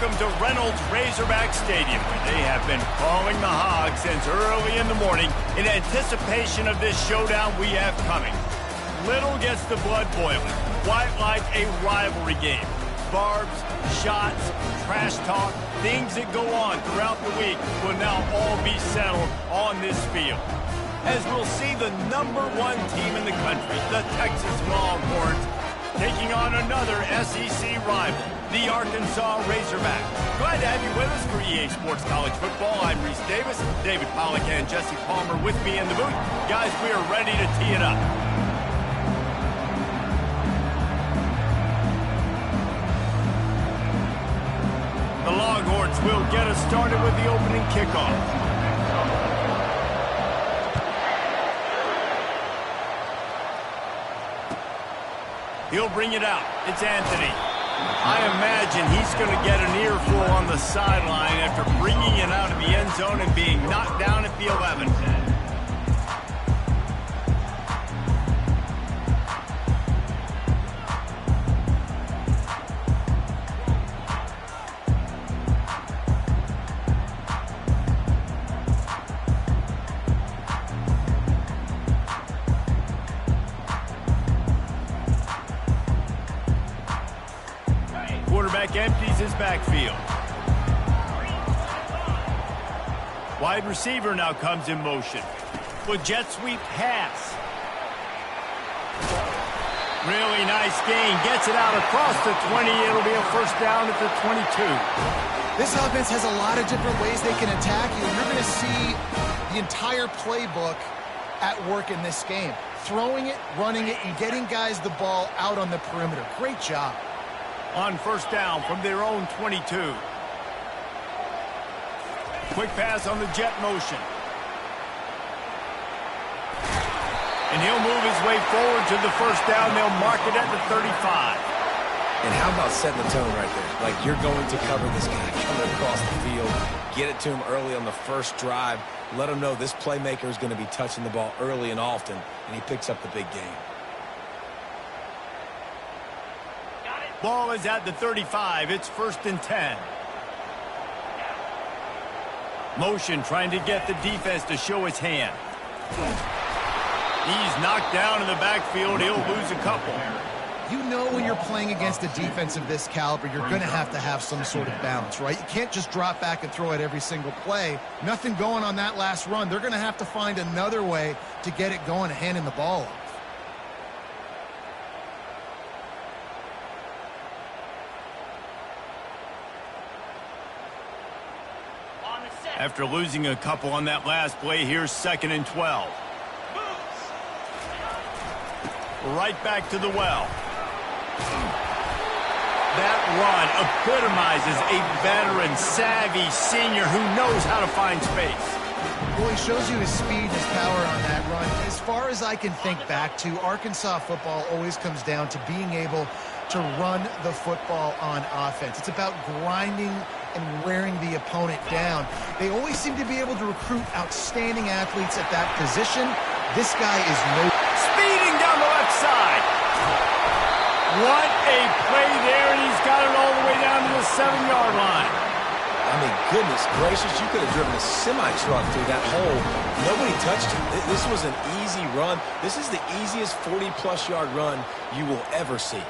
welcome to Reynolds Razorback Stadium, where they have been calling the Hogs since early in the morning in anticipation of this showdown we have coming. Little gets the blood boiling, quite like a rivalry game. Barbs, shots, trash talk, things that go on throughout the week will now all be settled on this field. As we'll see the #1 team in the country, the Texas Longhorns, taking on another SEC rival, the Arkansas Razorbacks. Glad to have you with us for EA Sports College Football. I'm Reese Davis, David Pollack and Jesse Palmer with me in the booth. Guys, we are ready to tee it up. The Longhorns will get us started with the opening kickoff. He'll bring it out. It's Anthony. I imagine he's going to get an earful on the sideline after bringing it out of the end zone and being knocked down at the 11. Quarterback empties his backfield. Wide receiver now comes in motion. With jet sweep pass. Really nice gain. Gets it out across the 20. It'll be a first down at the 22. This offense has a lot of different ways they can attack you. You're going to see the entire playbook at work in this game. Throwing it, running it, and getting guys the ball out on the perimeter. Great job. On first down from their own 22. Quick pass on the jet motion. And he'll move his way forward to the first down. They'll mark it at the 35. And how about setting the tone right there? Like, you're going to cover this guy coming across the field. Get it to him early on the first drive. Let him know this playmaker is going to be touching the ball early and often, and he picks up the big game. Ball is at the 35. It's 1st and 10. Motion trying to get the defense to show his hand. He's knocked down in the backfield. He'll lose a couple. You know when you're playing against a defense of this caliber, you're going to have some sort of balance, right? You can't just drop back and throw it every single play. Nothing going on that last run. They're going to have to find another way to get it going and handing the ball off. After losing a couple on that last play, here's 2nd and 12. Right back to the well. That run epitomizes a veteran, savvy senior who knows how to find space. Well, he shows you his speed and his power on that run. As far as I can think back to, Arkansas football always comes down to being able to run the football on offense. It's about grinding and wearing the opponent down. They always seem to be able to recruit outstanding athletes at that position. This guy is speeding down the left side. What a play there, and he's got it all the way down to the 7-yard line. I mean, goodness gracious, you could have driven a semi-truck through that hole. Nobody touched him. This was an easy run. This is the easiest 40-plus yard run you will ever see.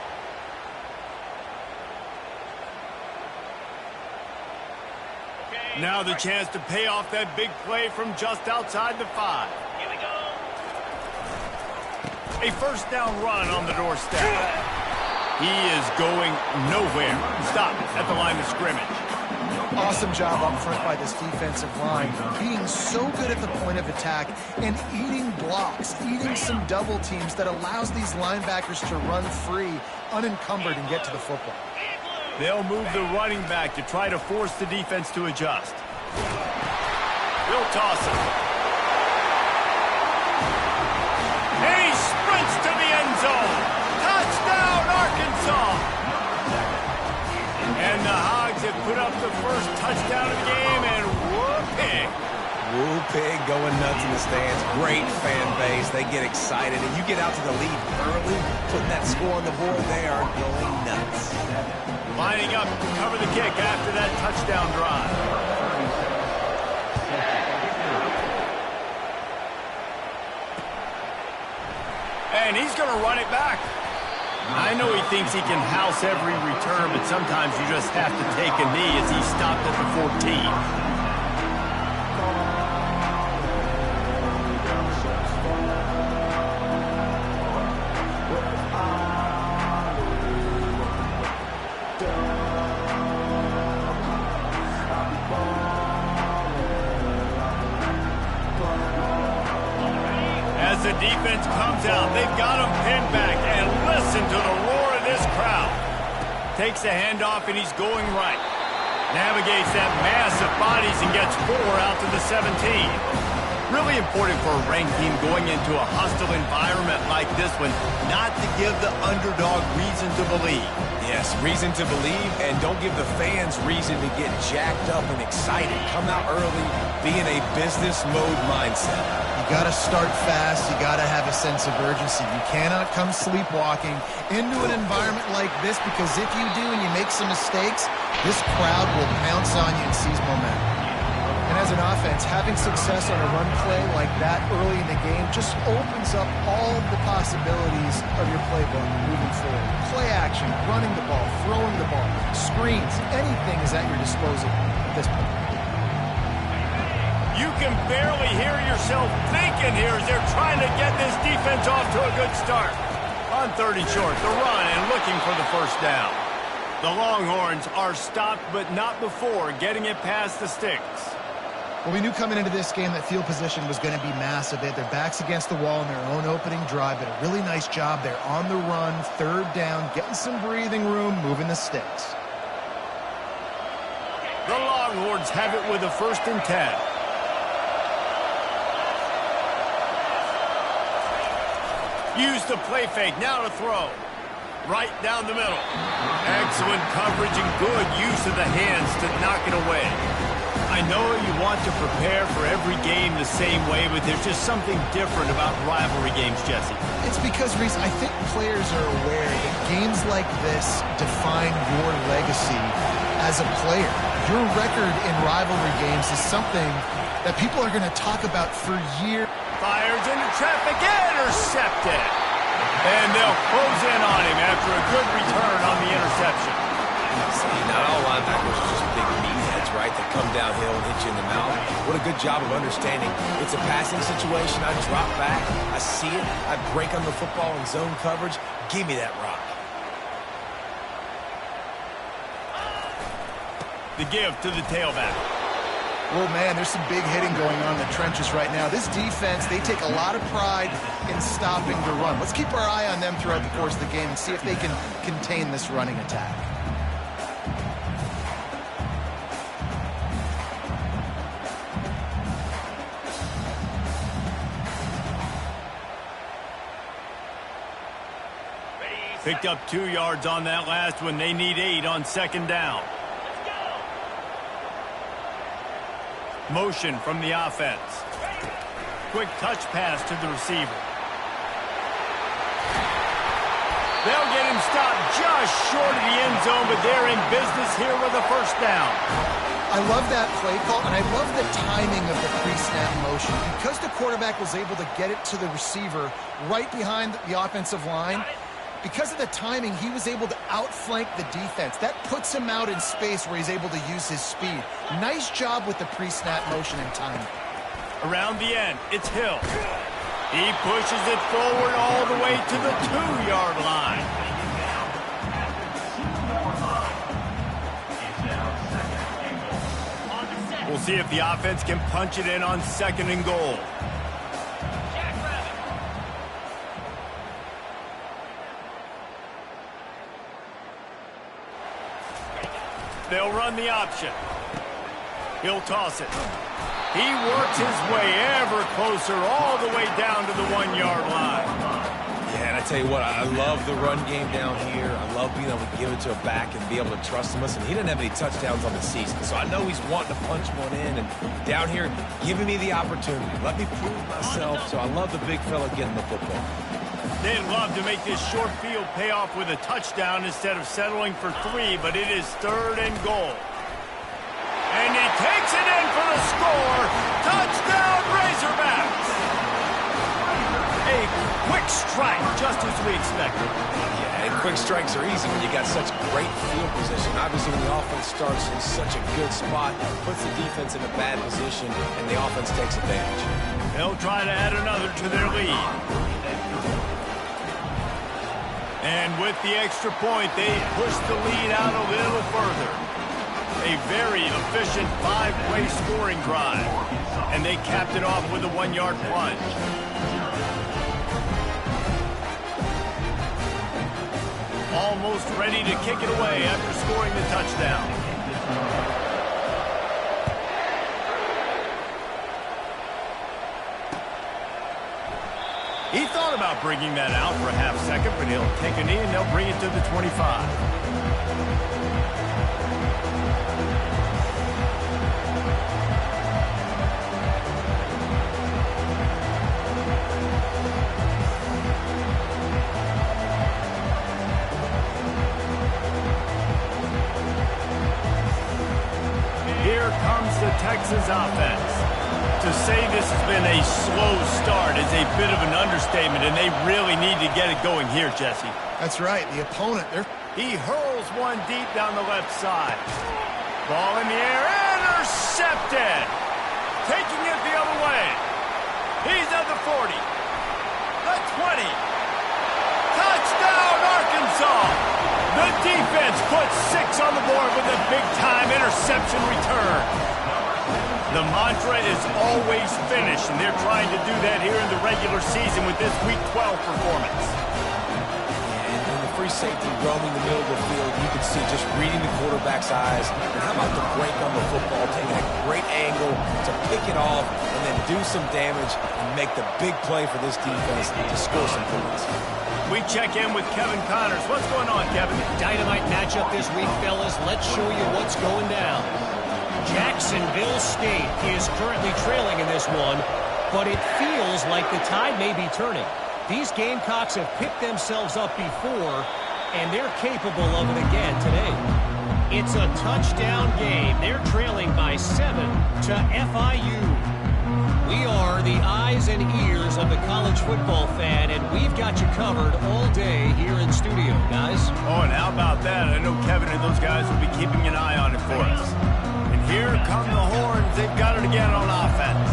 Now the chance to pay off that big play from just outside the 5. Here we go. A first down run on the doorstep. He is going nowhere. Stop at the line of scrimmage. Awesome job up front by this defensive line, being so good at the point of attack and eating blocks, eating some double teams that allows these linebackers to run free, unencumbered, and get to the football. They'll move the running back to try to force the defense to adjust. He'll toss it. And he sprints to the end zone. Touchdown, Arkansas! And the Hogs have put up the first touchdown of the game, and whoop-pig. Woo-pig going nuts in the stands. Great fan base. They get excited, and you get out to the lead early, putting that score on the board, they are going nuts. Lining up to cover the kick after that touchdown drive. And he's going to run it back. I know he thinks he can house every return, but sometimes you just have to take a knee as he stopped at the 14. As the defense comes out, they've got him pinned back, and listen to the roar of this crowd. Takes the handoff, and he's going right. Navigates that mass of bodies and gets 4 out to the 17. Really important for a ranked team going into a hostile environment like this one, not to give the underdog reason to believe. Yes, reason to believe, and don't give the fans reason to get jacked up and excited. Come out early, be in a business mode mindset. You got to start fast. You got to have a sense of urgency. You cannot come sleepwalking into an environment like this, because if you do and you make some mistakes, this crowd will pounce on you and seize momentum. And as an offense, having success on a run play like that early in the game just opens up all the possibilities of your playbook moving forward. Play action, running the ball, throwing the ball, screens, anything is at your disposal at this point. You can barely hear yourself thinking here as they're trying to get this defense off to a good start. On 30 short, the run and looking for the first down. The Longhorns are stopped, but not before getting it past the sticks. Well, we knew coming into this game that field position was going to be massive. They had their backs against the wall in their own opening drive. Did a really nice job there on the run, third down, getting some breathing room, moving the sticks. The Longhorns have it with a 1st and 10. Use the play fake, now to throw. Right down the middle. Excellent coverage and good use of the hands to knock it away. I know you want to prepare for every game the same way, but there's just something different about rivalry games, Jesse. It's because, Reese, I think players are aware that games like this define your legacy as a player. Your record in rivalry games is something that people are going to talk about for years. Fires into traffic, intercepted. And they'll close in on him after a good return on the interception. See, not all linebackers are just big meatheads, right, that come downhill and hit you in the mouth. What a good job of understanding. It's a passing situation. I drop back. I see it. I break on the football in zone coverage. Give me that rock. The give to the tailback. Oh, man, there's some big hitting going on in the trenches right now. This defense, they take a lot of pride in stopping the run. Let's keep our eye on them throughout the course of the game and see if they can contain this running attack. Picked up 2 yards on that last one. They need 8 on 2nd down. Motion from the offense. Quick touch pass to the receiver. They'll get him stopped just short of the end zone, but they're in business here with a 1st down. I love that play call, and I love the timing of the pre-snap motion. Because the quarterback was able to get it to the receiver right behind the offensive line, because of the timing, he was able to outflank the defense. That puts him out in space where he's able to use his speed. Nice job with the pre-snap motion and timing. Around the end, it's Hill. He pushes it forward all the way to the 2-yard line. We'll see if the offense can punch it in on 2nd and goal. They'll run the option. He'll toss it. He works his way ever closer all the way down to the 1-yard line. Yeah, and I tell you what, I love the run game down here. I love being able to give it to a back and be able to trust him. Listen, he didn't have any touchdowns on the season, so I know he's wanting to punch one in. And down here, giving me the opportunity. Let me prove myself. So I love the big fella getting the football. They'd love to make this short field pay off with a touchdown instead of settling for 3, but it is 3rd and goal. And he takes it in for the score. Touchdown, Razorbacks! A quick strike, just as we expected. Yeah, and quick strikes are easy when you got such great field position. Obviously, when the offense starts in such a good spot, puts the defense in a bad position, and the offense takes advantage. They'll try to add another to their lead. And with the extra point, they push the lead out a little further. A very efficient 5-play scoring drive. And they capped it off with a 1-yard plunge. Almost ready to kick it away after scoring the touchdown. He thought about bringing that out for a half second, but he'll take a knee and they'll bring it to the 25. Here comes the Texas offense. To say this has been a slow start is a bit of an understatement, and they really need to get it going here, Jesse. That's right. The opponent, he hurls one deep down the left side. Ball in the air, intercepted. Taking it the other way. He's at the 40. The 20. Touchdown, Arkansas. The defense puts 6 on the board with a big-time interception return. The mantra is always finish, and they're trying to do that here in the regular season with this Week 12 performance. And in the free safety roaming the middle of the field, you can see just reading the quarterback's eyes. And how about the break on the football, taking a great angle to pick it off and then do some damage and make the big play for this defense to score some points. We check in with Kevin Connors. What's going on, Kevin? Dynamite matchup this week, fellas. Let's show you what's going down. Jacksonville State is currently trailing in this one, but it feels like the tide may be turning. These Gamecocks have picked themselves up before, and they're capable of it again today. It's a touchdown game. They're trailing by 7 to FIU. We are the eyes and ears of the college football fan, and we've got you covered all day here in studio, guys. Oh, and how about that? I know Kevin and those guys will be keeping an eye on it for us. And here come the horns. They've got it again on offense.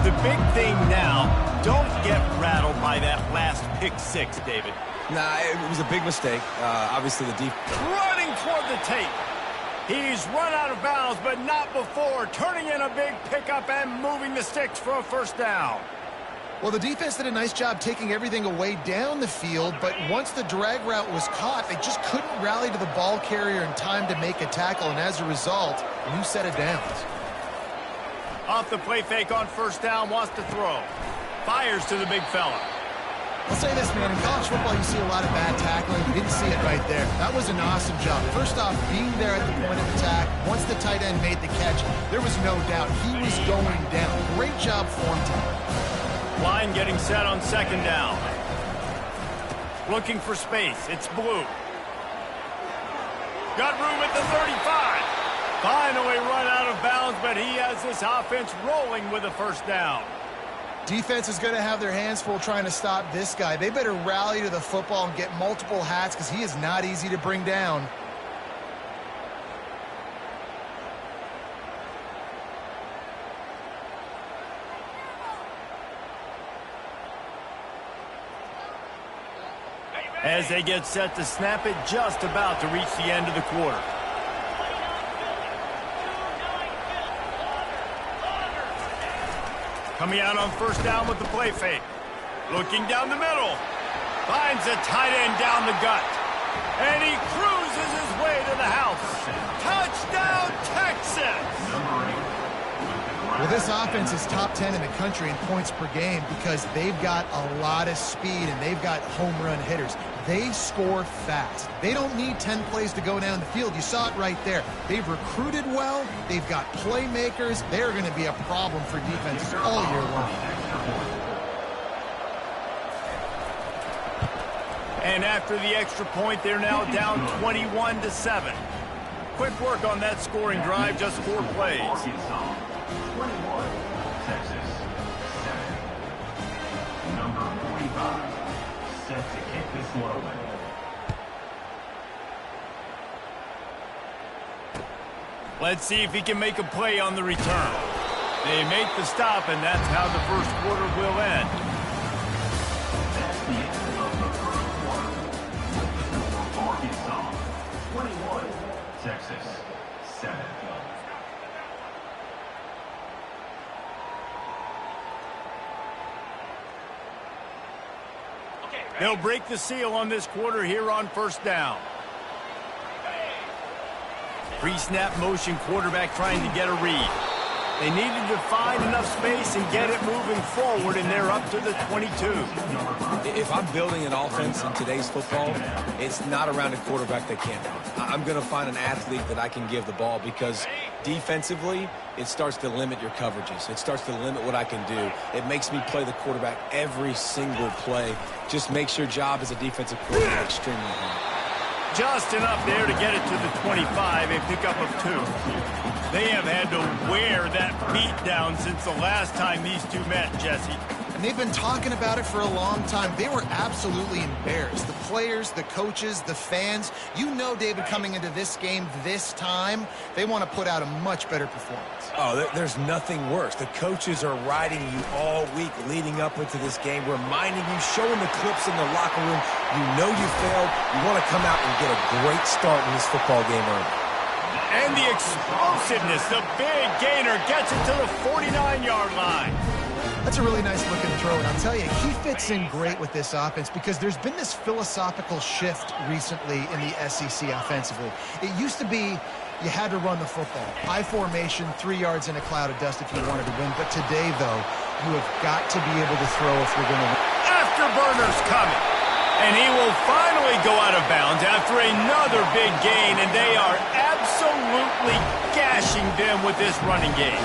The big thing now, don't get rattled by that last pick 6, David. Nah, it was a big mistake. Obviously, the defense Running toward the tape. He's run out of bounds, but not before. Turning in a big pickup and moving the sticks for a first down. Well, the defense did a nice job taking everything away down the field, but once the drag route was caught, they just couldn't rally to the ball carrier in time to make a tackle, and as a result, a new set of downs. Off the play fake on first down, wants to throw. Fires to the big fella. I'll say this, man. In college football, you see a lot of bad tackling. You didn't see it right there. That was an awesome job. First off, being there at the point of attack, once the tight end made the catch, there was no doubt he was going down. Great job form time. Line getting set on second down. Looking for space. It's Blue. Got room at the 35. Finally run out of bounds, but he has this offense rolling with a first down. Defense is going to have their hands full trying to stop this guy. They better rally to the football and get multiple hats because he is not easy to bring down. As they get set to snap it, just about to reach the end of the quarter. Coming out on first down with the play fake. Looking down the middle. Finds a tight end down the gut. And he cruises his way to the house. Touchdown, Texas! Well, this offense is top 10 in the country in points per game because they've got a lot of speed and they've got home run hitters. They score fast. They don't need 10 plays to go down the field. You saw it right there. They've recruited well. They've got playmakers. They're going to be a problem for defenses all year long. And after the extra point, they're now down 21-7. Quick work on that scoring drive, just 4 plays. 21, Texas, 7. Number 45, set to kick this one away. Let's see if he can make a play on the return. They make the stop, and that's how the first quarter will end. That's the end of the first quarter. Arkansas, 21, Texas, 7. They'll break the seal on this quarter here on first down. Pre-snap motion, quarterback trying to get a read. They needed to find enough space and get it moving forward, and they're up to the 22. If I'm building an offense in today's football, it's not around a quarterback that can't run. I'm going to find an athlete that I can give the ball, because defensively, it starts to limit your coverages. It starts to limit what I can do. It makes me play the quarterback every single play. Just makes your job as a defensive coordinator extremely hard. Just enough there to get it to the 25, a pickup of 2. They have had to wear that beat down since the last time these two met, Jesse. And they've been talking about it for a long time. They were absolutely embarrassed. The players, the coaches, the fans. You know, David, coming into this game this time, they want to put out a much better performance. Oh, there's nothing worse. The coaches are riding you all week leading up into this game, reminding you, showing the clips in the locker room. You know you failed. You want to come out and get a great start in this football game early. And the explosiveness, the big gainer gets it to the 49-yard line. That's a really nice looking throw, and I'll tell you, he fits in great with this offense because there's been this philosophical shift recently in the SEC offensively. It used to be you had to run the football. High formation, 3 yards in a cloud of dust if you wanted to win. But today, though, you have got to be able to throw if you're going to win. Afterburner's coming. And he will finally go out of bounds after another big gain, and they are absolutely gashing them with this running game.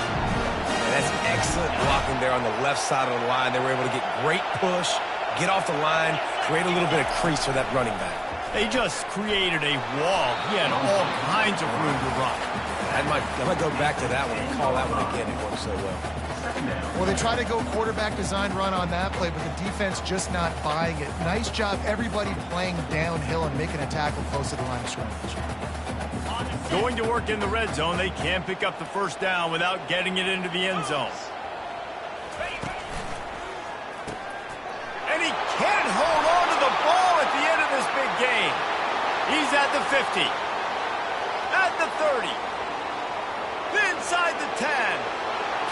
That's excellent blocking there on the left side of the line. They were able to get great push, get off the line, create a little bit of crease for that running back. They just created a wall. He had all kinds of room to run. I might go back to that one and call that one again. It worked so well. Well, they try to go quarterback design run on that play, but the defense just not buying it. Nice job, everybody playing downhill and making a tackle close to the line of scrimmage. Going to work in the red zone, they can pick up the first down without getting it into the end zone. And he can't hold on to the ball at the end of this big game. He's at the 50, at the 30, inside the 10.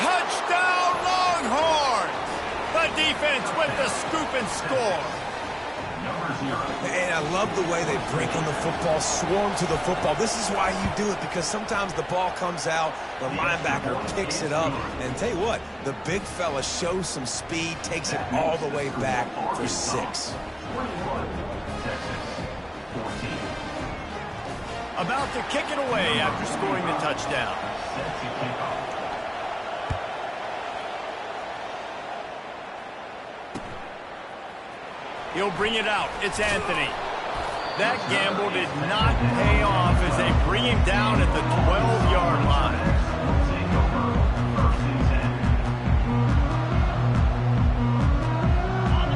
Touchdown, Longhorns! The defense with the scoop and score. And I love the way they break on the football, swarm to the football. This is why you do it, because sometimes the ball comes out, the linebacker picks it up, and tell you what, the big fella shows some speed, takes it all the way back for 6. About to kick it away after scoring the touchdown. He'll bring it out. It's Anthony. That gamble did not pay off as they bring him down at the 12-yard line.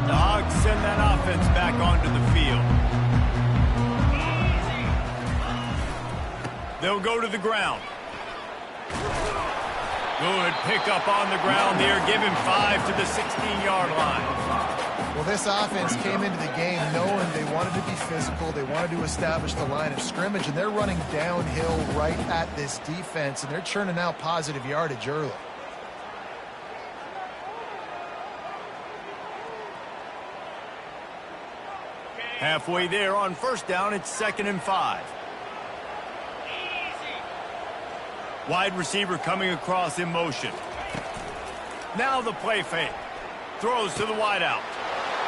The Hogs send that offense back onto the field. They'll go to the ground. Good pickup on the ground there. Give him 5 to the 16-yard line. Well, this offense came into the game knowing they wanted to be physical. They wanted to establish the line of scrimmage, and they're running downhill right at this defense, and they're churning out positive yardage early. Halfway there on first down, it's 2nd and 5. Wide receiver coming across in motion. Now the play fake. Throws to the wideout.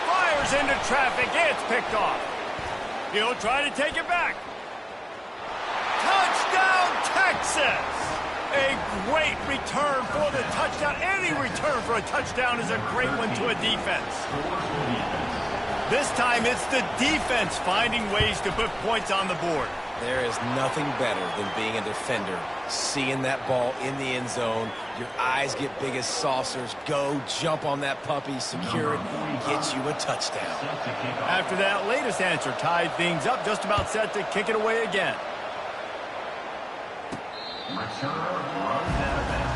Fires into traffic. It's picked off. He'll try to take it back. Touchdown, Texas! A great return for the touchdown. Any return for a touchdown is a great one to a defense. This time it's the defense finding ways to put points on the board. There is nothing better than being a defender. Seeing that ball in the end zone, your eyes get big as saucers. Go, jump on that puppy, secure it, get you a touchdown. After that latest answer tied things up, just about set to kick it away again. Return runs out of bounds.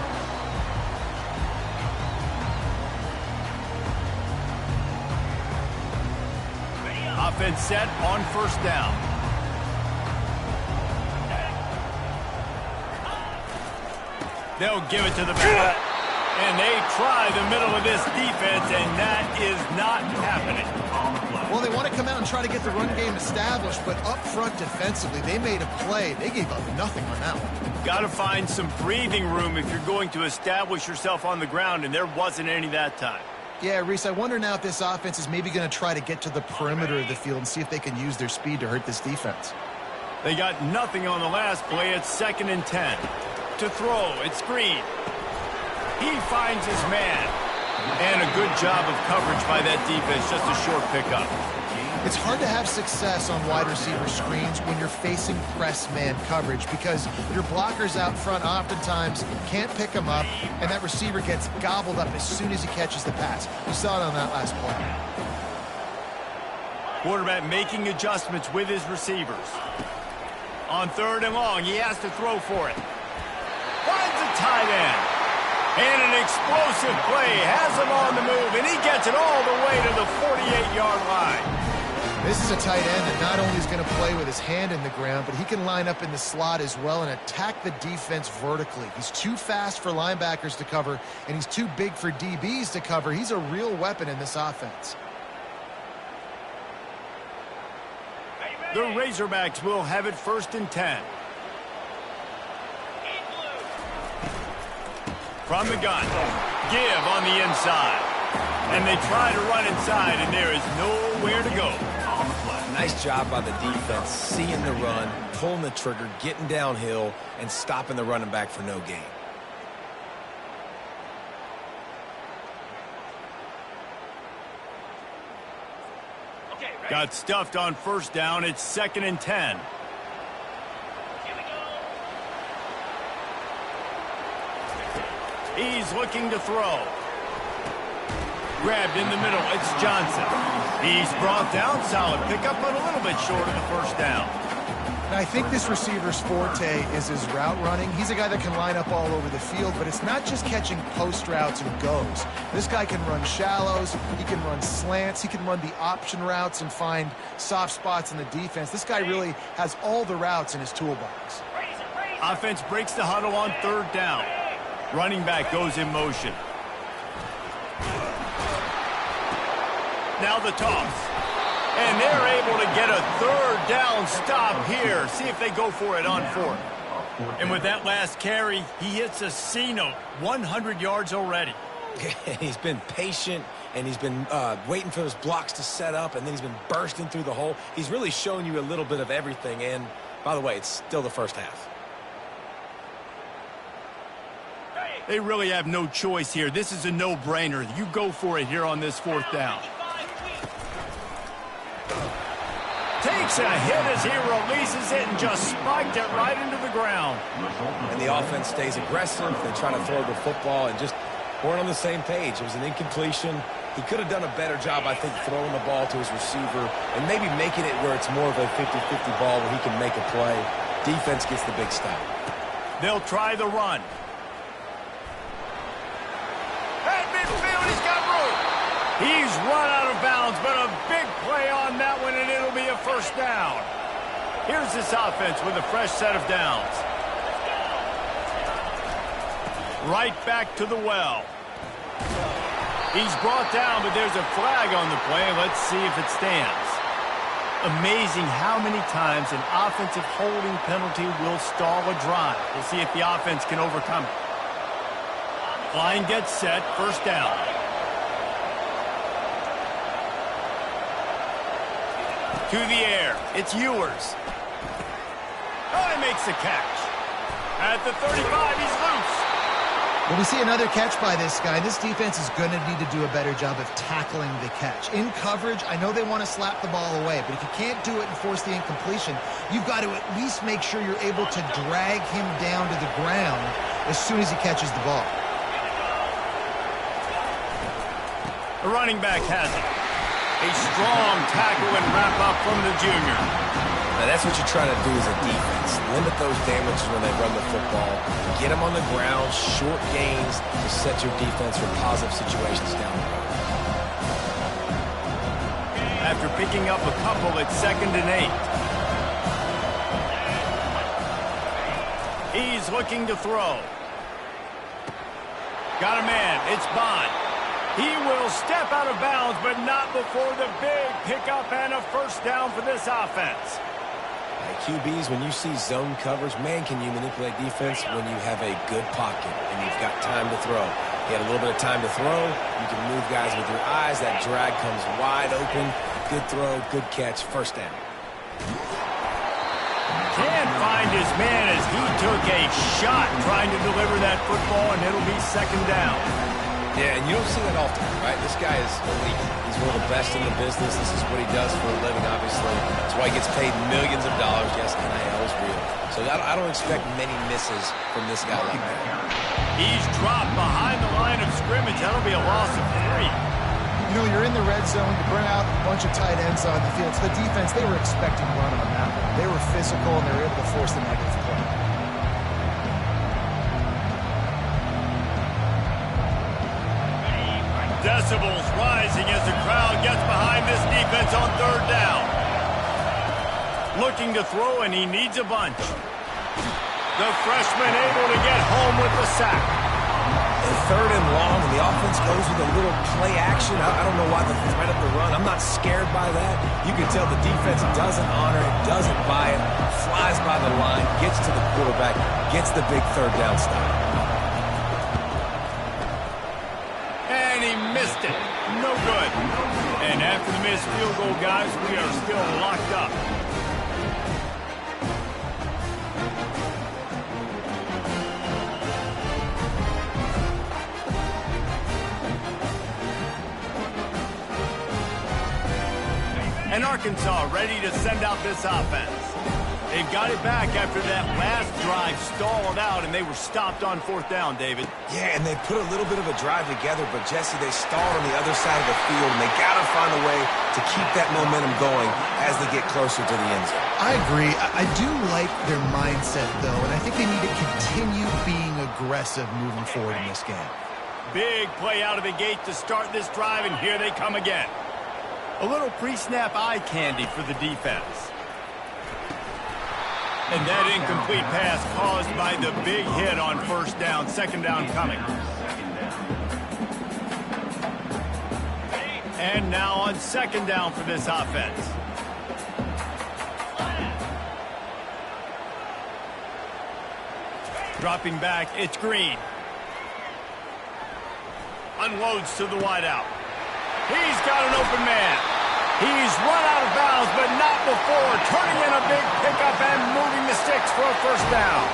Offense set on first down. They'll give it to the back. And they try the middle of this defense, and that is not happening. Well, they want to come out and try to get the run game established, but up front defensively, they made a play. They gave up nothing on that one. Got to find some breathing room if you're going to establish yourself on the ground, and there wasn't any that time. Yeah, Reese, I wonder now if this offense is maybe going to try to get to the perimeter of the field and see if they can use their speed to hurt this defense. They got nothing on the last play. It's 2nd and 10. To throw, it's Green. He finds his man. And a good job of coverage by that defense, just a short pickup. It's hard to have success on wide receiver screens when you're facing press man coverage because your blockers out front oftentimes can't pick them up, and that receiver gets gobbled up as soon as he catches the pass. We saw it on that last play. Quarterback making adjustments with his receivers. On 3rd and long, he has to throw for it. Finds a tight end. And an explosive play has him on the move, and he gets it all the way to the 48-yard line. This is a tight end that not only is going to play with his hand in the ground, but he can line up in the slot as well and attack the defense vertically. He's too fast for linebackers to cover, and he's too big for DBs to cover. He's a real weapon in this offense. The Razorbacks will have it 1st and 10. From the gun, give on the inside. And they try to run inside, and there is nowhere to go. Nice job by the defense, seeing the run, pulling the trigger, getting downhill, and stopping the running back for no gain. Got stuffed on 1st down. It's 2nd and 10. He's looking to throw. Grabbed in the middle. It's Johnson. He's brought down. Solid pickup, but a little bit short of the 1st down. Now, I think this receiver's forte is his route running. He's a guy that can line up all over the field, but it's not just catching post routes and goes. This guy can run shallows. He can run slants. He can run the option routes and find soft spots in the defense. This guy really has all the routes in his toolbox. Offense breaks the huddle on 3rd down. Running back goes in motion. Now the toss. And they're able to get a 3rd down stop here. See if they go for it on 4th. And with that last carry, he hits a C-note. 100 yards already. He's been patient, and he's been waiting for those blocks to set up, and then he's been bursting through the hole. He's really showing you a little bit of everything. And, by the way, it's still the first half. They really have no choice here. This is a no-brainer. You go for it here on this 4th down. Takes a hit as he releases it and just spiked it right into the ground. And the offense stays aggressive. They try to throw the football and just weren't on the same page. It was an incompletion. He could have done a better job, I think, throwing the ball to his receiver and maybe making it where it's more of a 50-50 ball where he can make a play. Defense gets the big stop. They'll try the run. At midfield, he's got room. He's run out of bounds, but a big play on that one, and it'll be a 1st down. Here's this offense with a fresh set of downs. Right back to the well. He's brought down, but there's a flag on the play. Let's see if it stands. Amazing how many times an offensive holding penalty will stall a drive. We'll see if the offense can overcome it. Line gets set, 1st down. To the air, it's Ewers. Oh, he makes the catch. At the 35, he's loose. Well, we see another catch by this guy. This defense is going to need to do a better job of tackling the catch. In coverage, I know they want to slap the ball away, but if you can't do it and force the incompletion, you've got to at least make sure you're able to drag him down to the ground as soon as he catches the ball. The running back has it. A strong tackle and wrap up from the junior. Now that's what you're trying to do as a defense. Limit those damages when they run the football. Get them on the ground, short gains to set your defense for positive situations down the road. After picking up a couple, it's 2nd and 8. He's looking to throw. Got a man. It's Bond. He will step out of bounds, but not before the big pickup and a first down for this offense. QBs, when you see zone coverage, man, can you manipulate defense when you have a good pocket and you've got time to throw. You had a little bit of time to throw. You can move guys with your eyes. That drag comes wide open. Good throw, good catch, first down. Can't find his man as he took a shot trying to deliver that football, and it'll be 2nd down. Yeah, and you don't see that often, right? This guy is elite. He's one of the best in the business. This is what he does for a living, obviously. That's why he gets paid millions of dollars. Yes, NIL is real. So I don't expect many misses from this guy like that. He's dropped behind the line of scrimmage. That'll be a loss of 3. You know, you're in the red zone, you bring out a bunch of tight ends on the field. So the defense, they were expecting run on that one. They were physical, and they were able to force the negative play. Decibels rising as the crowd gets behind this defense on 3rd down. Looking to throw, and he needs a bunch. The freshman able to get home with the sack. And 3rd and long, and the offense goes with a little play action. I don't know why the threat of the run. I'm not scared by that. You can tell the defense doesn't honor it, doesn't buy it, flies by the line, gets to the quarterback, gets the big 3rd down stop. And he missed it. No good. And after the missed field goal, guys, we are still locked up. And Arkansas ready to send out this offense. They've got it back after that last drive stalled out, and they were stopped on 4th down, David. Yeah, and they put a little bit of a drive together, but, Jesse, they stalled on the other side of the field, and they got to find a way to keep that momentum going as they get closer to the end zone. I agree. I do like their mindset, though, and I think they need to continue being aggressive moving forward in this game. Big play out of the gate to start this drive, and here they come again. A little pre-snap eye candy for the defense. And that incomplete pass caused by the big hit on 1st down. 2nd down coming. And now on 2nd down for this offense. Dropping back, it's Green. Unloads to the wideout. He's got an open man. He's run out of bounds, but not before turning in a big pickup and moving the sticks for a 1st down.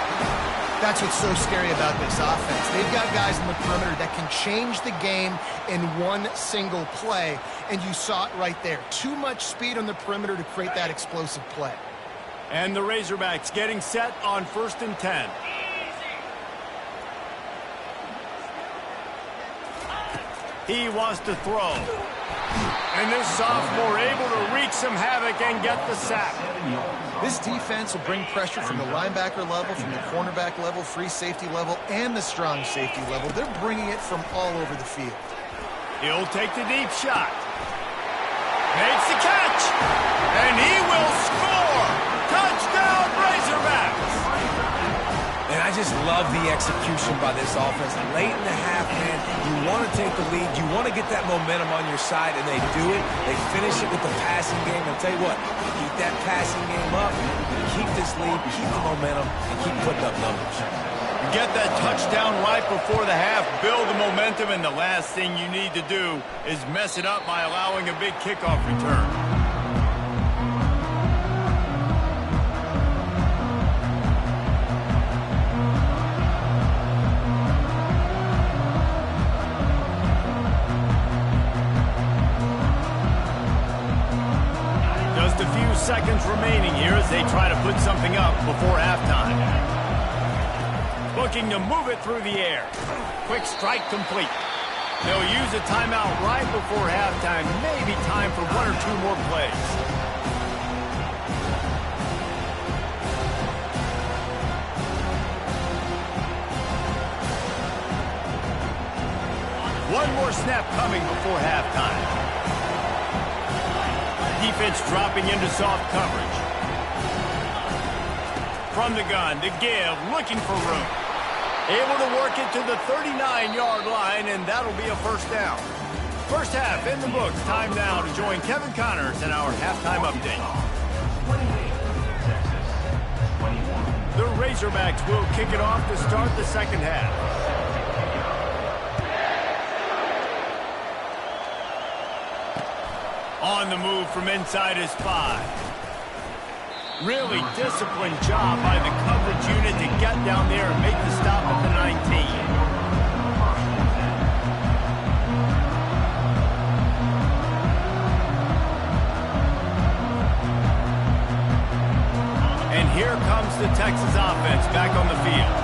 That's what's so scary about this offense. They've got guys in the perimeter that can change the game in one single play, and you saw it right there. Too much speed on the perimeter to create that explosive play. And the Razorbacks getting set on 1st and 10. He wants to throw. And this sophomore able to wreak some havoc and get the sack. This defense will bring pressure from the linebacker level, from the cornerback level, free safety level, and the strong safety level. They're bringing it from all over the field. He'll take the deep shot. Makes the catch. And he will score. Touchdown, Razorbacks. And I just love the execution by this offense. Late in the half, man, you want to take the lead. You want to get that momentum on your side, and they do it. They finish it with the passing game. I'll tell you what, keep that passing game up, keep this lead, keep the momentum, and keep putting up numbers. Get that touchdown right before the half, build the momentum, and the last thing you need to do is mess it up by allowing a big kickoff return. seconds remaining here as they try to put something up before halftime. Looking to move it through the air. Quick strike complete. They'll use a timeout right before halftime. Maybe time for one or two more plays. One more snap coming before halftime. Defense dropping into soft coverage. From the gun to give, looking for room. Able to work it to the 39-yard line, and that'll be a first down. First half in the books. Time now to join Kevin Connors in our halftime update. The Razorbacks will kick it off to start the second half. On the move from inside his 5. Really disciplined job by the coverage unit to get down there and make the stop at the 19. And here comes the Texas offense back on the field.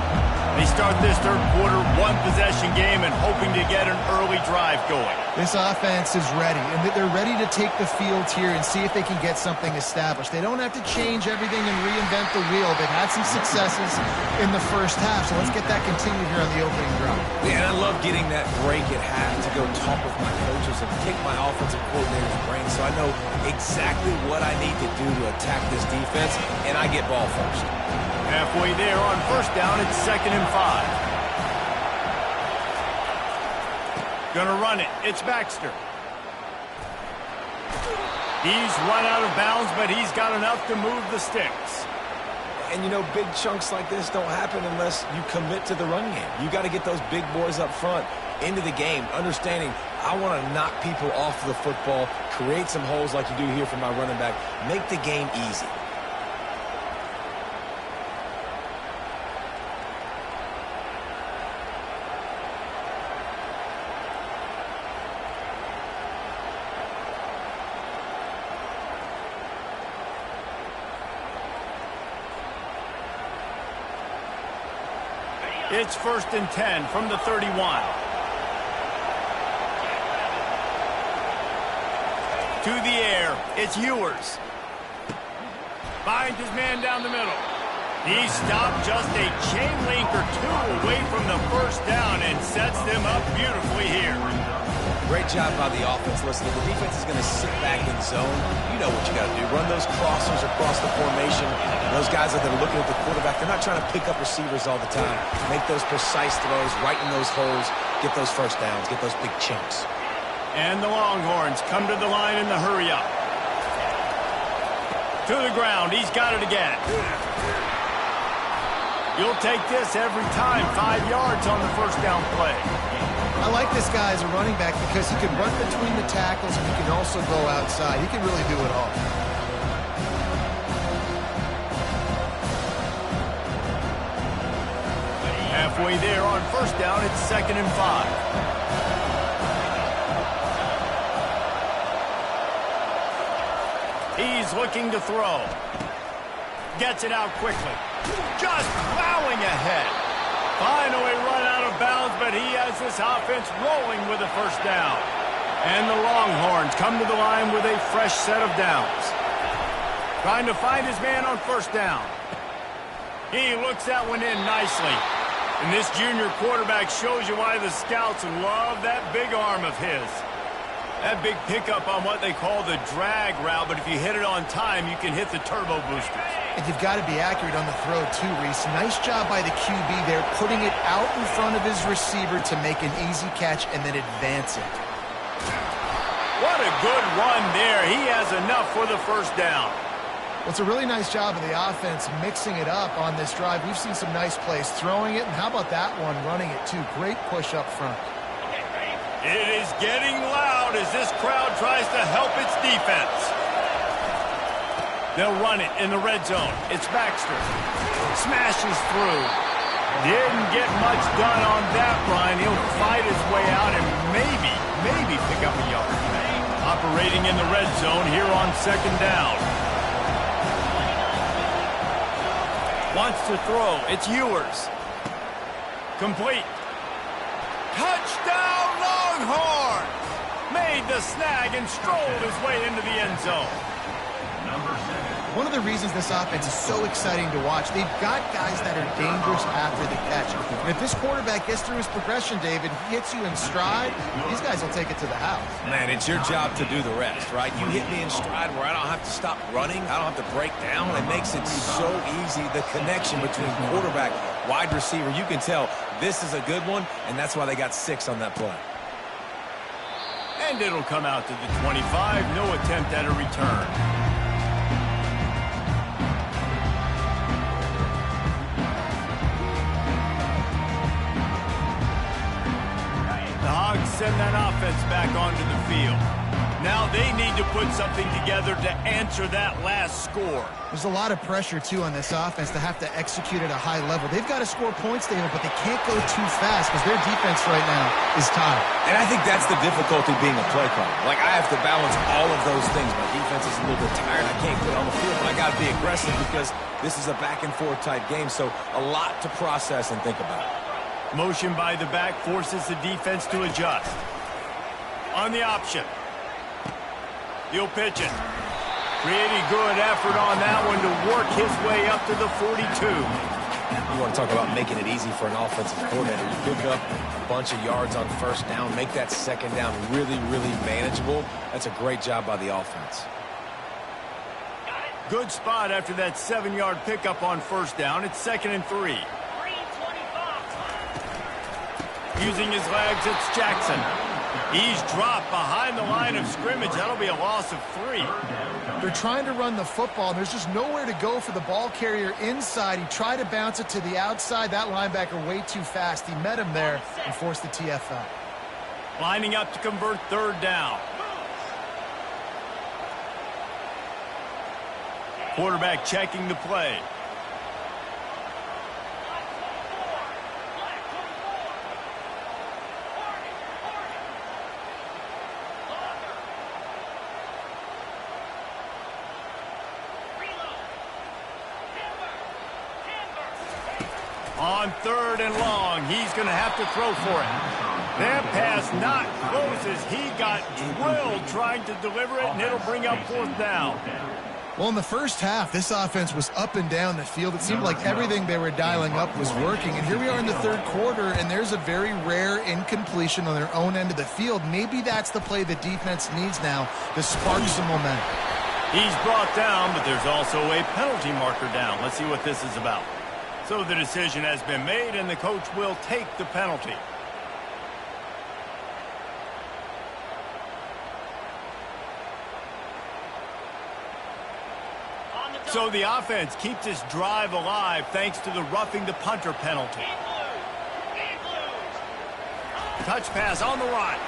They start this third quarter one-possession game and hoping to get an early drive going. This offense is ready, and they're ready to take the field here and see if they can get something established. They don't have to change everything and reinvent the wheel. They've had some successes in the first half, so let's get that continued here on the opening drive. Yeah, and I love getting that break at half to go talk with my coaches and pick my offensive coordinator's brain so I know exactly what I need to do to attack this defense, and I get ball first. Halfway there on first down, it's 2nd and 5. Gonna run it. It's Baxter. He's run out of bounds, but he's got enough to move the sticks. And, you know, big chunks like this don't happen unless you commit to the run game. You got to get those big boys up front into the game, understanding I want to knock people off the football, create some holes like you do here for my running back, make the game easy. It's 1st and 10 from the 31. To the air, it's Ewers. Finds his man down the middle. He stopped just a chain link or two away from the first down and sets them up beautifully here. Great job by the offense. Listen, the defense is going to sit back in zone. You know what you got to do. Run those crossers across the formation. Those guys that are looking at the quarterback, they're not trying to pick up receivers all the time. Make those precise throws, right in those holes, get those first downs, get those big chunks. And the Longhorns come to the line in the hurry-up. To the ground. He's got it again. You'll take this every time. 5 yards on the first down play. I like this guy as a running back because he can run between the tackles and he can also go outside. He can really do it all. Halfway there on first down, it's 2nd and 5. He's looking to throw. Gets it out quickly. Just plowing ahead. Finally run out of bounds, but he has this offense rolling with a first down. And the Longhorns come to the line with a fresh set of downs. Trying to find his man on first down. He looks that one in nicely. And this junior quarterback shows you why the scouts love that big arm of his. That big pickup on what they call the drag route, but if you hit it on time, you can hit the turbo boosters. And you've got to be accurate on the throw too, Reese. Nice job by the QB there, putting it out in front of his receiver to make an easy catch and then advance it. What a good run there. He has enough for the first down. Well, it's a really nice job of the offense mixing it up on this drive. We've seen some nice plays throwing it, and how about that one running it too? Great push up front. It is getting loud as this crowd tries to help its defense. They'll run it in the red zone. It's Baxter. Smashes through. Didn't get much done on that run. He'll fight his way out and maybe pick up a yard. Operating in the red zone here on second down. Wants to throw. It's Ewers. Complete. Touchdown, Longhorns! Made the snag and strolled his way into the end zone. Number 7. One of the reasons this offense is so exciting to watch, they've got guys that are dangerous after the catch. And if this quarterback gets through his progression, David, he hits you in stride, these guys will take it to the house. Man, it's your job to do the rest, right? You hit me in stride where I don't have to stop running. I don't have to break down. It makes it so easy. The connection between quarterback, wide receiver, you can tell this is a good one, and that's why they got 6 on that play. And it'll come out to the 25. No attempt at a return. The Hogs send that offense back onto the field. Now they need to put something together to answer that last score. There's a lot of pressure, too, on this offense to have to execute at a high level. They've got to score points, David, but they can't go too fast because their defense right now is tired. And I think that's the difficulty being a play caller. Like, I have to balance all of those things. My defense is a little bit tired. I can't get on the field, but I got to be aggressive because this is a back-and-forth type game, so a lot to process and think about. Motion by the back forces the defense to adjust. On the option. He'll pitch it. Pretty good effort on that one to work his way up to the 42. You want to talk about making it easy for an offensive coordinator. You pick up a bunch of yards on first down, make that second down really, really manageable. That's a great job by the offense. Good spot after that 7-yard pickup on first down. It's 2nd and 3. Using his legs, it's Jackson. He's dropped behind the line of scrimmage. That'll be a loss of 3. They're trying to run the football, and there's just nowhere to go for the ball carrier inside. He tried to bounce it to the outside. That linebacker way too fast. He met him there and forced the TFL. Lining up to convert 3rd down. Quarterback checking the play. On 3rd and long, he's going to have to throw for it. That pass not close as he got drilled trying to deliver it, and it'll bring up 4th down. Well, in the first half, this offense was up and down the field. It seemed like everything they were dialing up was working. And here we are in the 3rd quarter, and there's a very rare incompletion on their own end of the field. Maybe that's the play the defense needs now to spark some momentum. He's brought down, but there's also a penalty marker down. Let's see what this is about. So the decision has been made, and the coach will take the penalty. So the offense keeps this drive alive thanks to the roughing the punter penalty. Touch pass on the run.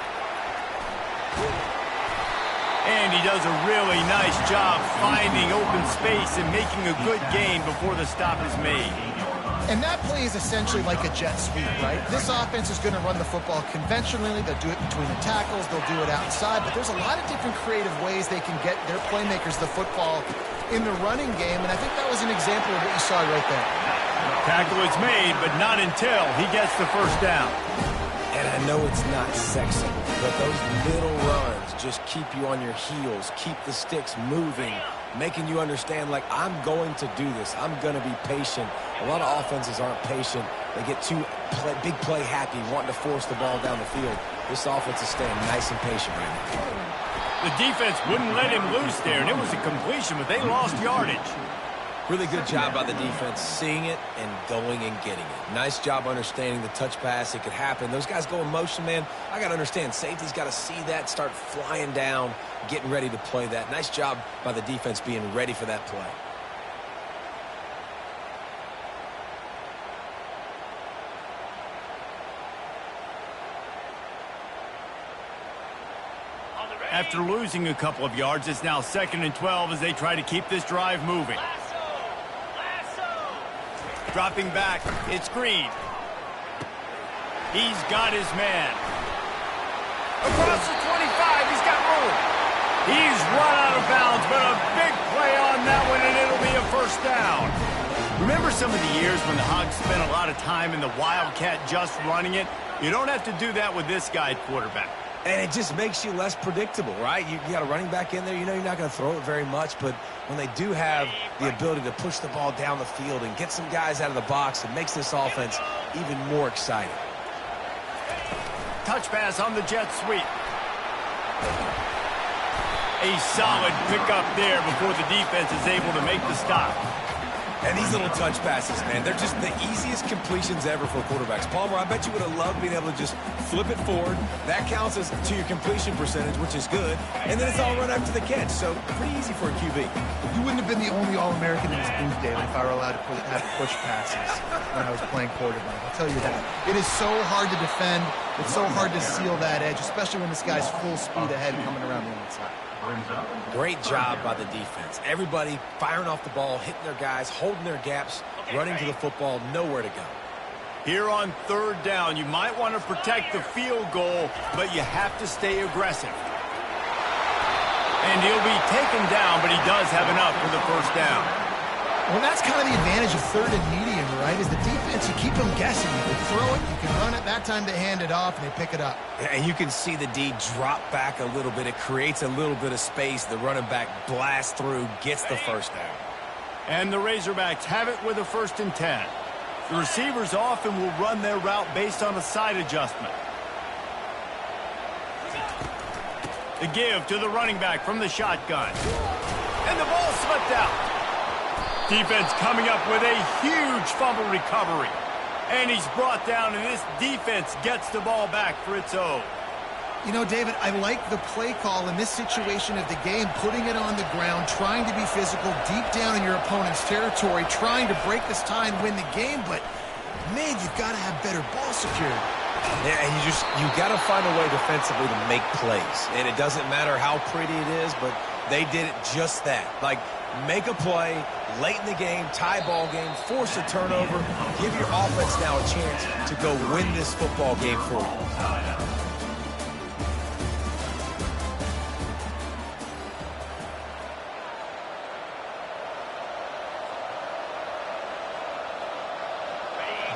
And he does a really nice job finding open space and making a good gain before the stop is made. And that play is essentially like a jet sweep, right? This offense is going to run the football conventionally. They'll do it between the tackles. They'll do it outside. But there's a lot of different creative ways they can get their playmakers the football in the running game. And I think that was an example of what you saw right there. Tackle is made, but not until he gets the first down. And I know it's not sexy, but those little runs just keep you on your heels, keep the sticks moving, making you understand, like, I'm going to do this. I'm going to be patient. A lot of offenses aren't patient. They get too big play happy, wanting to force the ball down the field. This offense is staying nice and patient right now. The defense wouldn't let him loose there, and it was a completion, but they lost yardage. Really good job by the defense, seeing it and going and getting it. Nice job understanding the touch pass. It could happen. Those guys go in motion, man. I got to understand, safety's got to see that, start flying down, getting ready to play that. Nice job by the defense being ready for that play. After losing a couple of yards, it's now 2nd and 12 as they try to keep this drive moving. Dropping back, it's Green. He's got his man. Across the 25, he's got room. He's run out of bounds, but a big play on that one, and it'll be a first down. Remember some of the years when the Hogs spent a lot of time in the Wildcat just running it? You don't have to do that with this guy at quarterback. And it just makes you less predictable, right? You got a running back in there. You know you're not going to throw it very much, but when they do have the ability to push the ball down the field and get some guys out of the box, it makes this offense even more exciting. Touch pass on the jet sweep. A solid pickup there before the defense is able to make the stop. And these little touch passes, man, they're just the easiest completions ever for quarterbacks. Palmer, I bet you would have loved being able to just flip it forward. That counts as to your completion percentage, which is good. And then it's all run after the catch, so pretty easy for a QB. You wouldn't have been the only All-American in this booth, David, if I were allowed to have push passes when I was playing quarterback. I'll tell you that. It is so hard to defend. It's so hard to seal that edge, especially when this guy's full speed ahead coming around the outside. Great job by the defense. Everybody firing off the ball, hitting their guys, holding their gaps, running to the football, nowhere to go. Here on third down, you might want to protect the field goal, but you have to stay aggressive. And he'll be taken down, but he does have enough for the first down. Well, that's kind of the advantage of third and medium, right? Is the defense, you keep them guessing. You can throw it, you can run it. That time they hand it off, and they pick it up. And you can see the D drop back a little bit. It creates a little bit of space. The running back blasts through, gets the first down. And the Razorbacks have it with a 1st and 10. The receivers often will run their route based on a side adjustment. The give to the running back from the shotgun. And the ball slipped out. Defense coming up with a huge fumble recovery. And he's brought down, and this defense gets the ball back for its own. You know, David, I like the play call in this situation of the game, putting it on the ground, trying to be physical, deep down in your opponent's territory, trying to break this tie and win the game, but, man, you've got to have better ball security. Yeah, and you got to find a way defensively to make plays. And it doesn't matter how pretty it is, but they did it just that. Like, make a play late in the game, tie ball game, force a turnover, give your offense now a chance to go win this football game for you.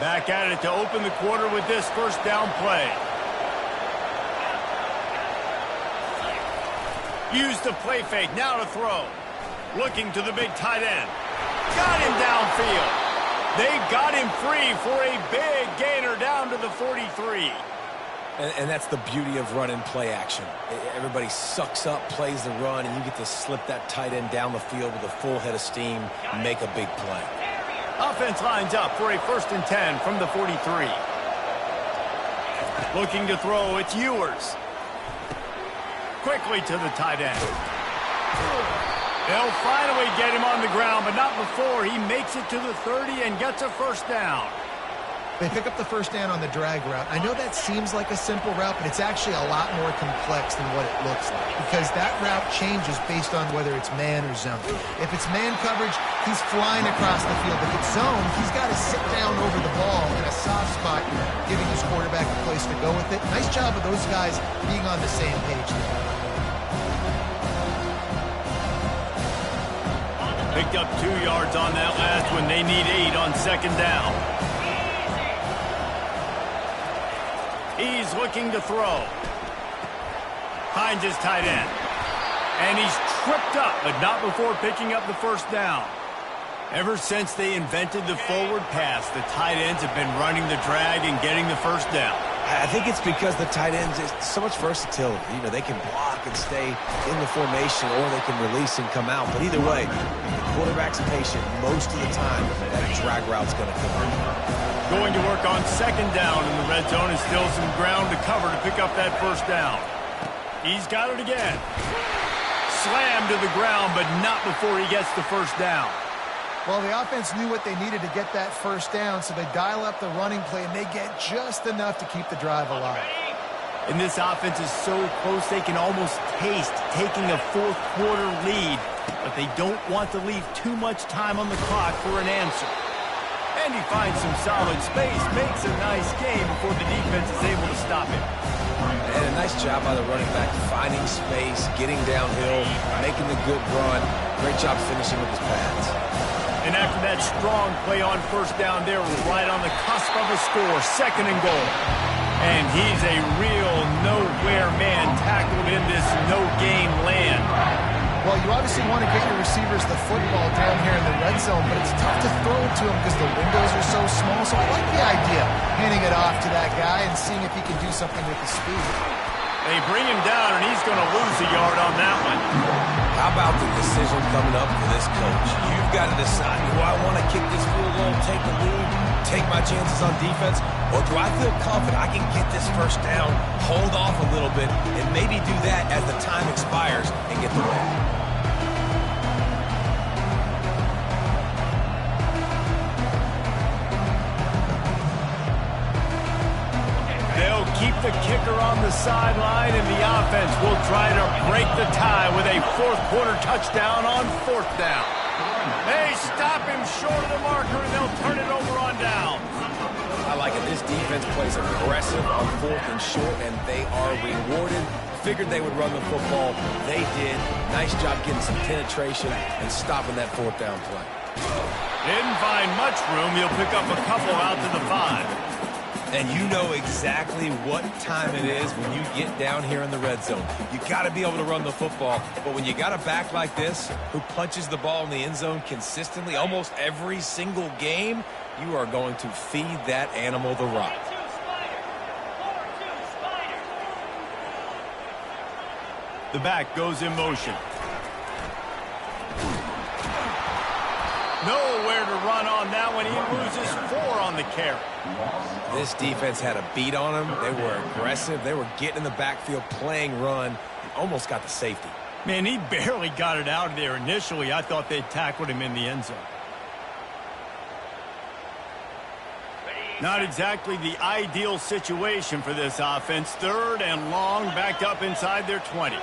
Back at it to open the quarter with this first down play. Use the play fake, now to throw. Looking to the big tight end. Got him downfield. They got him free for a big gainer down to the 43. And that's the beauty of running play action. Everybody sucks up, plays the run, and you get to slip that tight end down the field with a full head of steam and make a big play. Offense lines up for a 1st and 10 from the 43. Looking to throw, it's Ewers. Quickly to the tight end. They'll finally get him on the ground, but not before he makes it to the 30 and gets a first down. They pick up the first down on the drag route. I know that seems like a simple route, but it's actually a lot more complex than what it looks like, because that route changes based on whether it's man or zone. If it's man coverage, he's flying across the field. If it's zone, he's got to sit down over the ball in a soft spot, giving his quarterback a place to go with it. Nice job of those guys being on the same page there. Picked up 2 yards on that last one. They need 8 on 2nd down. He's looking to throw. Finds his tight end. And he's tripped up, but not before picking up the first down. Ever since they invented the forward pass, the tight ends have been running the drag and getting the first down. I think it's because the tight ends is so much versatility. You know, they can block and stay in the formation, or they can release and come out. But either way, the quarterback's patient most of the time. That drag route's going to come out. Going to work on 2nd down in the red zone, and still some ground to cover to pick up that first down. He's got it again. Slammed to the ground, but not before he gets the first down. Well, the offense knew what they needed to get that first down, so they dial up the running play, and they get just enough to keep the drive alive. And this offense is so close they can almost taste taking a 4th quarter lead, but they don't want to leave too much time on the clock for an answer. And he finds some solid space, makes a nice game before the defense is able to stop him. And a nice job by the running back, finding space, getting downhill, making the good run. Great job finishing with his pads. And after that strong play on first down there, we're right on the cusp of a score, 2nd and goal. And he's a real nowhere man tackled in this no-gain land. Well, you obviously want to get your receivers the football down here in the red zone, but it's tough to throw it to them because the windows are so small. So I like the idea, handing it off to that guy and seeing if he can do something with the speed. They bring him down, and he's going to lose a yard on that one. How about the decision coming up for this coach? You've got to decide, do I want to kick this field goal, take the lead, take my chances on defense, or do I feel confident I can get this first down, hold off a little bit, and maybe do that as the time expires and get the win? They'll keep the kicker on the sideline, and the offense will try to break the tie with a 4th quarter touchdown on 4th down. They stop him short of the marker, and they'll turn it over on down. I like it. This defense plays aggressive on 4th and short, and they are rewarded. Figured they would run the football. They did. Nice job getting some penetration and stopping that 4th down play. Didn't find much room. He'll pick up a couple out to the 5. And you know exactly what time it is when you get down here in the red zone. You got to be able to run the football, but when you got a back like this who punches the ball in the end zone consistently almost every single game, you are going to feed that animal the rock. The back goes in motion. Nowhere to run on that one. He loses 4 on the carry. This defense had a beat on them. They were aggressive. They were getting in the backfield, playing run, and almost got the safety. Man, he barely got it out of there initially. I thought they'd tackled him in the end zone. Not exactly the ideal situation for this offense. 3rd and long, backed up inside their 20.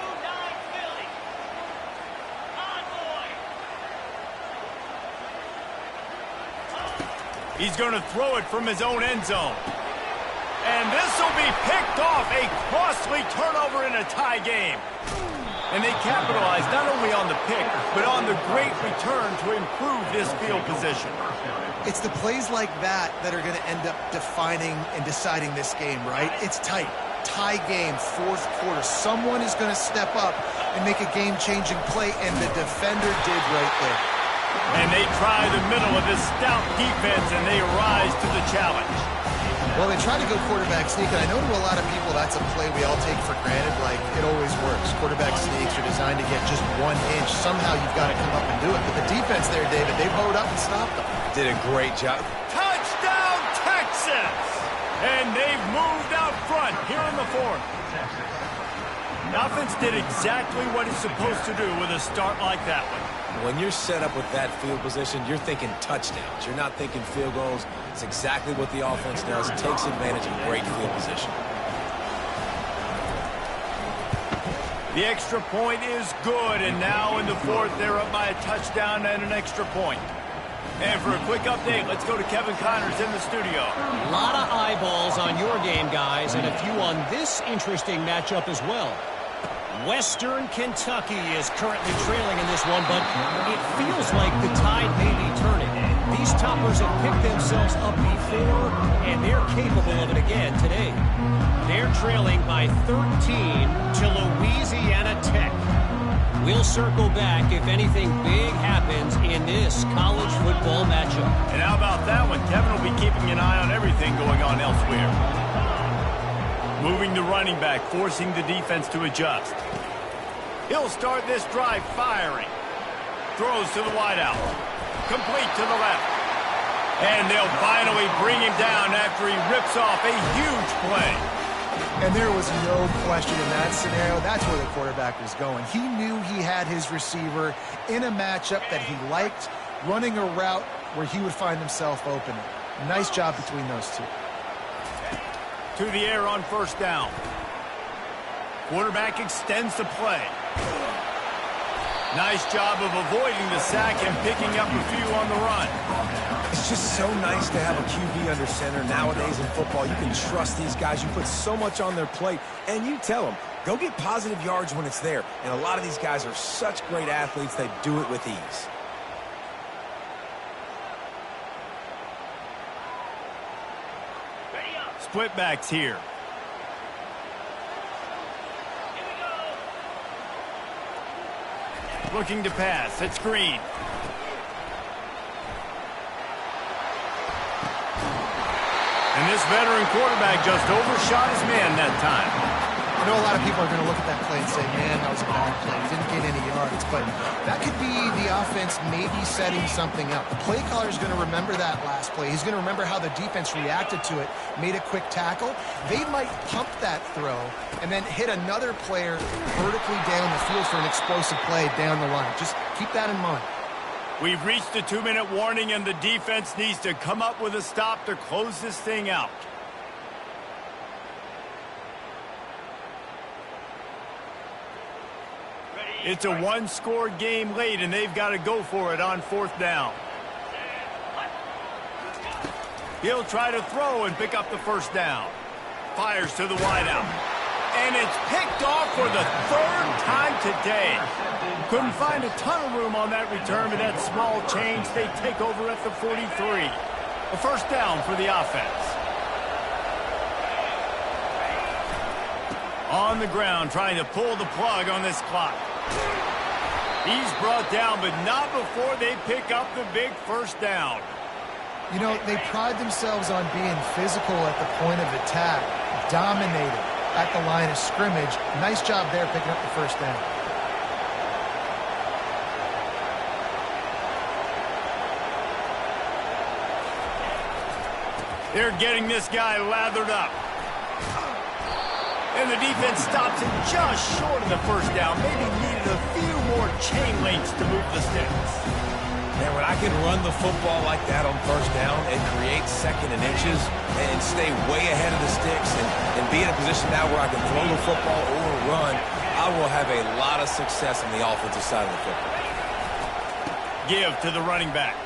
He's going to throw it from his own end zone. And this will be picked off. A costly turnover in a tie game. And they capitalized not only on the pick, but on the great return to improve this field position. It's the plays like that that are going to end up defining and deciding this game, right? It's tight. Tie game, 4th quarter. Someone is going to step up and make a game-changing play, and the defender did right there. And they try the middle of this stout defense, and they rise to the challenge. Well, they try to go quarterback sneak, and I know to a lot of people that's a play we all take for granted. Like, it always works. Quarterback sneaks are designed to get just 1 inch. Somehow you've got to come up and do it. But the defense there, David, they bowed up and stopped them. Did a great job. Touchdown, Texas! And they've moved out front here in the 4th. The offense did exactly what it's supposed to do with a start like that one. When you're set up with that field position, you're thinking touchdowns. You're not thinking field goals. It's exactly what the offense does. It takes advantage of great field position. The extra point is good, and now in the 4th, they're up by a touchdown and an extra point. And for a quick update, let's go to Kevin Connors in the studio. A lot of eyeballs on your game, guys, and a few on this interesting matchup as well. Western Kentucky is currently trailing in this one, but it feels like the tide may be turning. These toppers have picked themselves up before, and they're capable of it again today. They're trailing by 13 to Louisiana Tech. We'll circle back if anything big happens in this college football matchup. And how about that one? Kevin will be keeping an eye on everything going on elsewhere. Moving the running back, forcing the defense to adjust. He'll start this drive firing. Throws to the wideout. Complete to the left. And they'll finally bring him down after he rips off a huge play. And there was no question in that scenario. That's where the quarterback was going. He knew he had his receiver in a matchup that he liked, running a route where he would find himself open. Nice job between those two. To the air on first down. Quarterback extends the play. Nice job of avoiding the sack and picking up a few on the run. It's just so nice to have a QB under center. Nowadays in football, you can trust these guys. You put so much on their plate, and you tell them, go get positive yards when it's there. And a lot of these guys are such great athletes, they do it with ease. split backs here. Looking to pass. It's Green. And this veteran quarterback just overshot his man that time. I know a lot of people are going to look at that play and say, man, that was a bad play. Didn't get any yards. But that could be the offense maybe setting something up. The play caller is going to remember that last play. He's going to remember how the defense reacted to it, made a quick tackle. They might pump that throw and then hit another player vertically down the field for an explosive play down the line. Just keep that in mind. We've reached the 2-minute warning, and the defense needs to come up with a stop to close this thing out. It's a one-score game late, and they've got to go for it on 4th down. He'll try to throw and pick up the 1st down. Fires to the wideout. And it's picked off for the 3rd time today. Couldn't find a ton of room on that return, but that small change, they take over at the 43. A 1st down for the offense. On the ground, trying to pull the plug on this clock. He's brought down, but not before they pick up the big 1st down. You know, they pride themselves on being physical at the point of attack, dominated at the line of scrimmage. Nice job there picking up the 1st down. They're getting this guy lathered up. And the defense stops him just short of the 1st down. Maybe needed a few more chain links to move the sticks. Man, when I can run the football like that on 1st down, it creates 2nd and inches and stay way ahead of the sticks and be in a position now where I can throw the football or run. I will have a lot of success on the offensive side of the football. Give to the running back.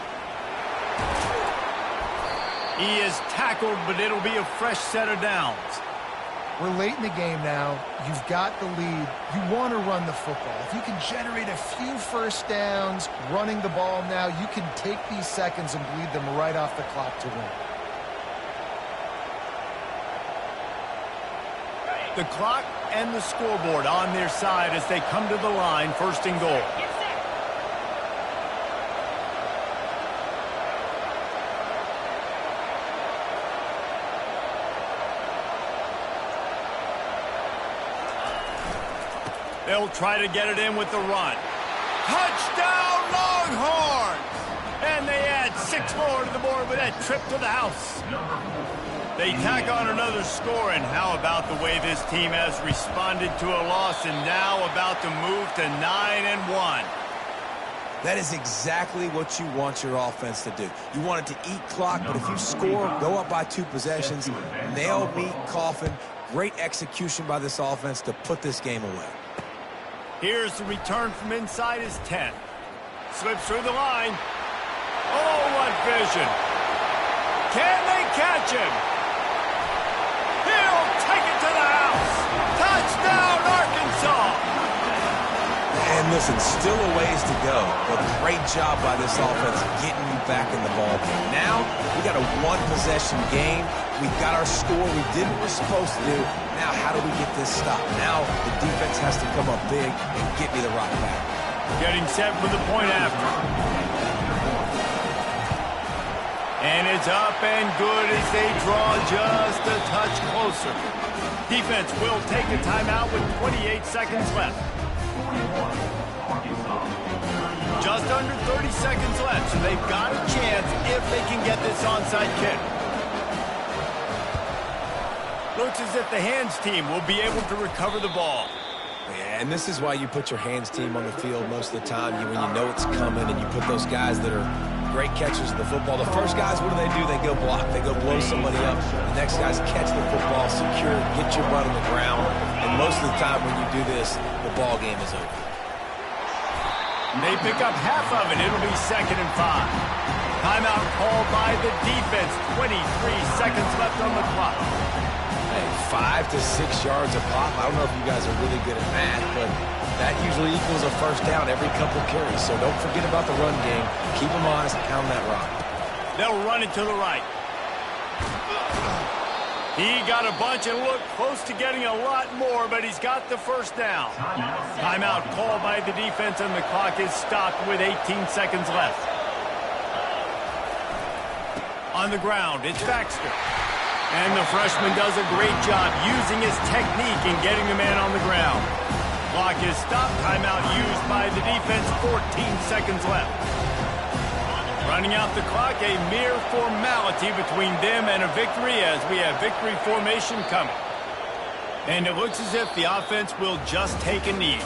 He is tackled, but it'll be a fresh set of downs. We're late in the game now. You've got the lead. You want to run the football. If you can generate a few 1st downs running the ball now, you can take these seconds and bleed them right off the clock to win. The clock and the scoreboard on their side as they come to the line, 1st and goal. They'll try to get it in with the run. Touchdown, Longhorns! And they add 6 more to the board with that trip to the house. They tack on another score, and how about the way this team has responded to a loss and now about to move to 9-1. That is exactly what you want your offense to do. You want it to eat clock, but if you score, go up by 2 possessions, nail, meet, coffin. Great execution by this offense to put this game away. Here's the return from inside his 10. Slips through the line. Oh, what vision. Can they catch him? He'll take it to the house. Touchdown, Arkansas. And listen, still a ways to go, but great job by this offense getting you back in the ball game. Now, we got a 1-possession game. We've got our score. We did what we're supposed to do. Now, how do we get this stopped? Now, the defense has to come up big and get me the rock back. Getting set for the point after. And it's up and good as they draw just a touch closer. Defense will take a timeout with 28 seconds left. Just under 30 seconds left, so they've got a chance if they can get this onside kick. Looks as if the hands team will be able to recover the ball. Yeah, and this is why you put your hands team on the field most of the time when you know it's coming, and you put those guys that are great catchers of the football. The first guys, what do? They go block. They go blow somebody up. The next guys catch the football, secure it, get your butt on the ground. And most of the time when you do this, the ball game is over. They pick up half of it. It'll be 2nd and 5. Timeout called by the defense. 23 seconds left on the clock. Hey, 5 to 6 yards a pop. I don't know if you guys are really good at math, but that usually equals a 1st down every couple carries. So don't forget about the run game. Keep them honest and pound that rock. They'll run it to the right. He got a bunch and looked close to getting a lot more, but he's got the first down. Timeout called by the defense, and the clock is stopped with 18 seconds left. On the ground, it's Baxter. And the freshman does a great job using his technique and getting the man on the ground. Clock is stopped. Timeout used by the defense. 14 seconds left. Running out the clock, a mere formality between them and a victory as we have victory formation coming. And it looks as if the offense will just take a knee.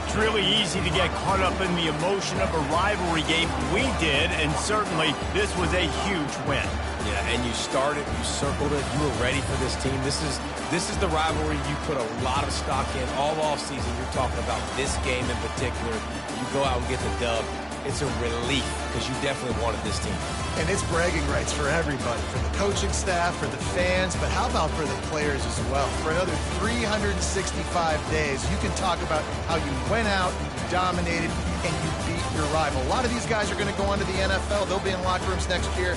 It's really easy to get caught up in the emotion of a rivalry game. We did, and certainly this was a huge win. Yeah, and you started, you circled it, you were ready for this team. This is the rivalry you put a lot of stock in all offseason. You're talking about this game in particular. You go out and get the dub. It's a relief because you definitely wanted this team. And it's bragging rights for everybody, for the coaching staff, for the fans, but how about for the players as well? For another 365 days, you can talk about how you went out, you dominated, and you beat your rival. A lot of these guys are going to go on to the NFL. They'll be in locker rooms next year.